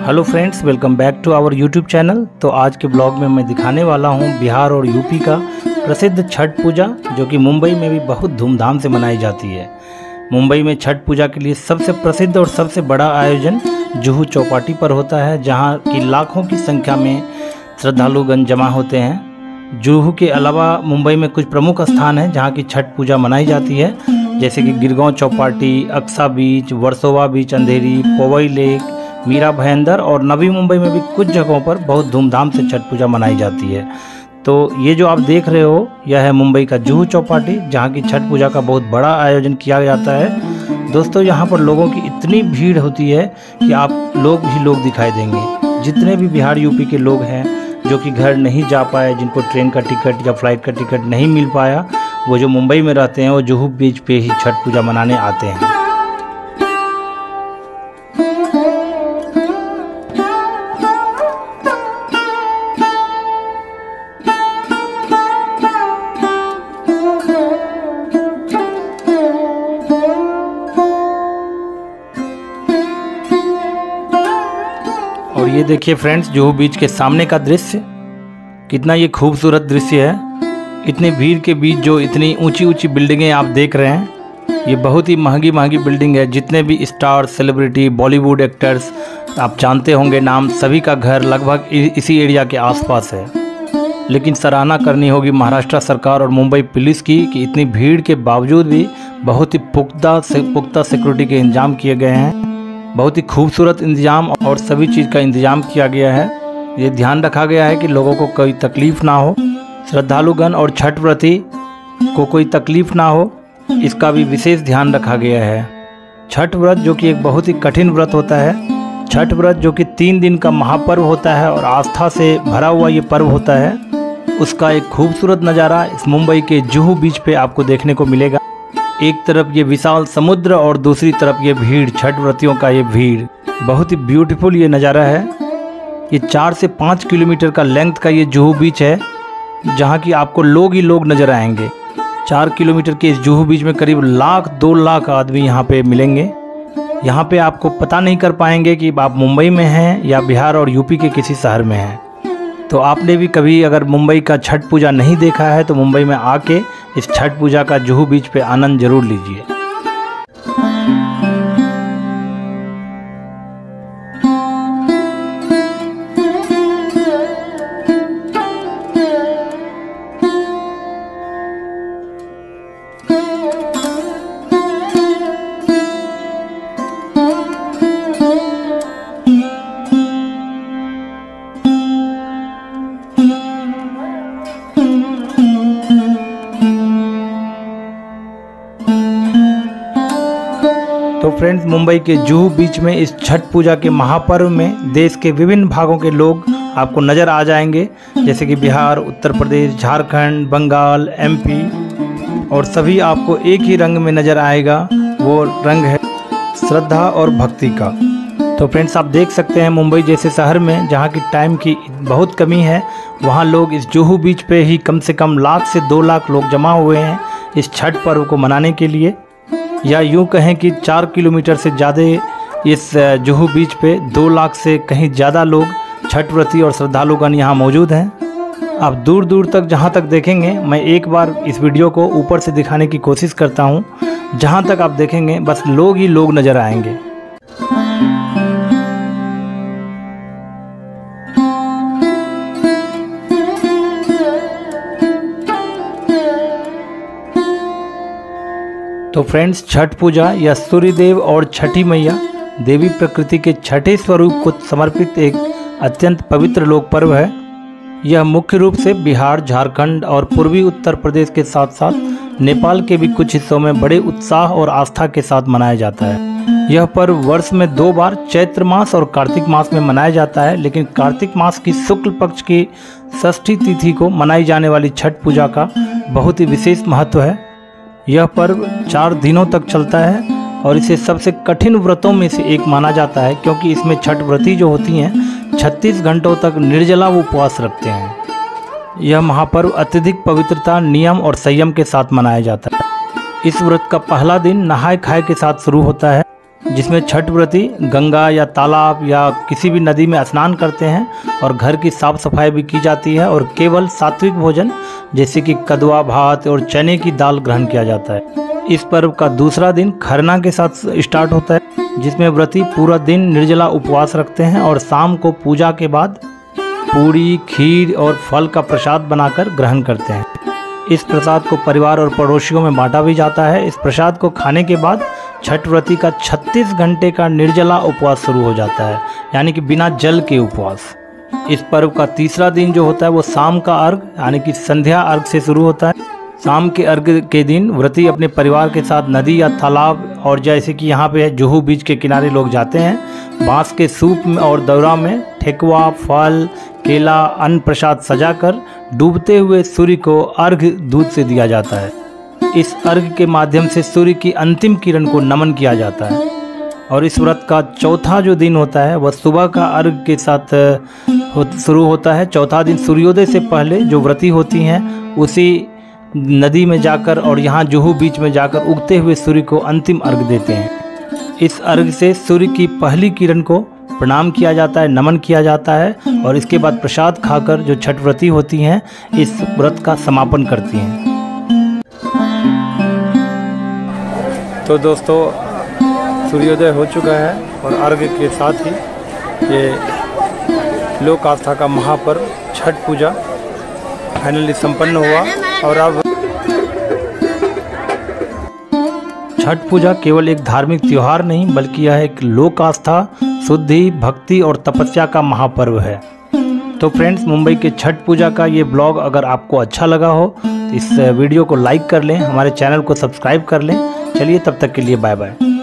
Hello friends, welcome back to our YouTube channel. तो आज के ब्लॉग में मैं दिखाने वाला हूं बिहार और यूपी का प्रसिद्ध छठ पूजा, जो कि मुंबई में भी बहुत धूमधाम से मनाई जाती है। मुंबई में छठ पूजा के लिए सबसे प्रसिद्ध और सबसे बड़ा आयोजन जुहू चौपाटी पर होता है, जहां की लाखों की संख्या में श्रद्धालुगण जमा होते हैं। जुहू के अलावा मुंबई में कुछ प्रमुख स्थान हैं जहां की छठ पूजा मनाई जाती है, जैसे कि गिरगांव चौपाटी, अक्सा बीच, वर्सोवा बीच, अंधेरी, पोवई लेक, मीरा भयंदर और नवी मुंबई में भी कुछ जगहों पर बहुत धूमधाम से छठ पूजा मनाई जाती है। तो ये जो आप देख रहे हो, यह है मुंबई का जुहू चौपाटी, जहाँ की छठ पूजा का बहुत बड़ा आयोजन किया जाता है। दोस्तों, यहाँ पर लोगों की इतनी भीड़ होती है कि आप लोग दिखाई देंगे। जितने भी बिहार यूपी के लोग हैं जो कि घर नहीं जा पाए, जिनको ट्रेन का टिकट या फ्लाइट का टिकट नहीं मिल पाया, वो जो मुंबई में रहते हैं वो जुहू बीच पे ही छठ पूजा मनाने आते हैं। और ये देखिए फ्रेंड्स, जुहू बीच के सामने का दृश्य, कितना ये खूबसूरत दृश्य है। इतनी भीड़ के बीच जो इतनी ऊंची ऊंची बिल्डिंगें आप देख रहे हैं, ये बहुत ही महंगी बिल्डिंग है। जितने भी स्टार, सेलिब्रिटी, बॉलीवुड एक्टर्स आप जानते होंगे नाम, सभी का घर लगभग इसी एरिया के आसपास है। लेकिन सराहना करनी होगी महाराष्ट्र सरकार और मुंबई पुलिस की कि इतनी भीड़ के बावजूद भी बहुत ही पुख्ता सिक्योरिटी के इंतजाम किए गए हैं। बहुत ही खूबसूरत इंतजाम और सभी चीज़ का इंतजाम किया गया है। ये ध्यान रखा गया है कि लोगों को कोई तकलीफ़ ना हो, श्रद्धालुगण और छठ व्रती को कोई तकलीफ़ ना हो, इसका भी विशेष ध्यान रखा गया है। छठ व्रत जो कि एक बहुत ही कठिन व्रत होता है, छठ व्रत जो कि 3 दिन का महापर्व होता है और आस्था से भरा हुआ ये पर्व होता है, उसका एक खूबसूरत नज़ारा इस मुंबई के जुहू बीच पे आपको देखने को मिलेगा। एक तरफ ये विशाल समुद्र और दूसरी तरफ ये भीड़, छठ व्रतियों का ये भीड़, बहुत ही ब्यूटीफुल ये नज़ारा है। ये 4 से 5 किलोमीटर का लेंथ का ये जुहू बीच है, जहाँ की आपको लोग ही लोग नज़र आएंगे। 4 किलोमीटर के इस जुहू बीच में करीब 1-2 लाख आदमी यहाँ पे मिलेंगे। यहाँ पे आपको पता नहीं कर पाएंगे कि आप मुंबई में हैं या बिहार और यूपी के किसी शहर में हैं। तो आपने भी कभी अगर मुंबई का छठ पूजा नहीं देखा है तो मुंबई में आके इस छठ पूजा का जुहू बीच पे आनंद जरूर लीजिए। तो फ्रेंड्स, मुंबई के जुहू बीच में इस छठ पूजा के महापर्व में देश के विभिन्न भागों के लोग आपको नज़र आ जाएंगे, जैसे कि बिहार, उत्तर प्रदेश, झारखंड, बंगाल, एमपी, और सभी आपको एक ही रंग में नज़र आएगा। वो रंग है श्रद्धा और भक्ति का। तो फ्रेंड्स, आप देख सकते हैं मुंबई जैसे शहर में जहाँ की टाइम की बहुत कमी है, वहाँ लोग इस जुहू बीच पे ही कम से कम 1 से 2 लाख लोग जमा हुए हैं इस छठ पर्व को मनाने के लिए। या यूँ कहें कि 4 किलोमीटर से ज़्यादा इस जुहू बीच पे 2 लाख से कहीं ज़्यादा लोग छठ व्रती और श्रद्धालुगण यहाँ मौजूद हैं। आप दूर दूर तक जहाँ तक देखेंगे, मैं एक बार इस वीडियो को ऊपर से दिखाने की कोशिश करता हूँ, जहाँ तक आप देखेंगे बस लोग ही लोग नज़र आएंगे। तो फ्रेंड्स, छठ पूजा या सूर्यदेव और छठी मैया देवी प्रकृति के छठे स्वरूप को समर्पित एक अत्यंत पवित्र लोक पर्व है। यह मुख्य रूप से बिहार, झारखंड और पूर्वी उत्तर प्रदेश के साथ साथ नेपाल के भी कुछ हिस्सों में बड़े उत्साह और आस्था के साथ मनाया जाता है। यह पर्व वर्ष में 2 बार चैत्र मास और कार्तिक मास में मनाया जाता है, लेकिन कार्तिक मास की शुक्ल पक्ष की षष्ठी तिथि को मनाई जाने वाली छठ पूजा का बहुत ही विशेष महत्व है। यह पर्व 4 दिनों तक चलता है और इसे सबसे कठिन व्रतों में से एक माना जाता है, क्योंकि इसमें छठ व्रती जो होती हैं 36 घंटों तक निर्जला उपवास रखते हैं। यह महापर्व अत्यधिक पवित्रता, नियम और संयम के साथ मनाया जाता है। इस व्रत का पहला दिन नहाय खाए के साथ शुरू होता है। जिसमें छठ व्रती गंगा या तालाब या किसी भी नदी में स्नान करते हैं और घर की साफ सफाई भी की जाती है और केवल सात्विक भोजन जैसे कि कदवा भात और चने की दाल ग्रहण किया जाता है। इस पर्व का दूसरा दिन खरना के साथ स्टार्ट होता है, जिसमें व्रती पूरा दिन निर्जला उपवास रखते हैं और शाम को पूजा के बाद पूड़ी, खीर और फल का प्रसाद बनाकर ग्रहण करते हैं। इस प्रसाद को परिवार और पड़ोसियों में बांटा भी जाता है। इस प्रसाद को खाने के बाद छठ व्रती का 36 घंटे का निर्जला उपवास शुरू हो जाता है, यानी कि बिना जल के उपवास। इस पर्व का तीसरा दिन जो होता है वो शाम का अर्घ यानी कि संध्या अर्घ से शुरू होता है। शाम के अर्घ के दिन व्रती अपने परिवार के साथ नदी या तालाब और जैसे कि यहाँ पे जुहू बीच के किनारे लोग जाते हैं, बांस के सूप में और दौरा में ठेकुआ, फल, केला, अन्न प्रसाद सजाकर डूबते हुए सूर्य को अर्घ दूध से दिया जाता है। इस अर्घ के माध्यम से सूर्य की अंतिम किरण को नमन किया जाता है। और इस व्रत का चौथा जो दिन होता है वह सुबह का अर्घ के साथ शुरू होता है। चौथा दिन सूर्योदय से पहले जो व्रती होती हैं उसी नदी में जाकर और यहाँ जुहू बीच में जाकर उगते हुए सूर्य को अंतिम अर्घ देते हैं। इस अर्घ से सूर्य की पहली किरण को प्रणाम किया जाता है, नमन किया जाता है और इसके बाद प्रसाद खाकर जो छठ व्रती होती हैं इस व्रत का समापन करती हैं। तो दोस्तों, सूर्योदय हो चुका है और अर्घ के साथ ही ये लोक आस्था का महापर्व छठ पूजा फाइनली संपन्न हुआ। और अब छठ पूजा केवल एक धार्मिक त्योहार नहीं बल्कि यह एक लोक आस्था, शुद्धि, भक्ति और तपस्या का महापर्व है। तो फ्रेंड्स, मुंबई के छठ पूजा का ये ब्लॉग अगर आपको अच्छा लगा हो तो इस वीडियो को लाइक कर लें, हमारे चैनल को सब्सक्राइब कर लें। चलिए तब तक के लिए बाय बाय।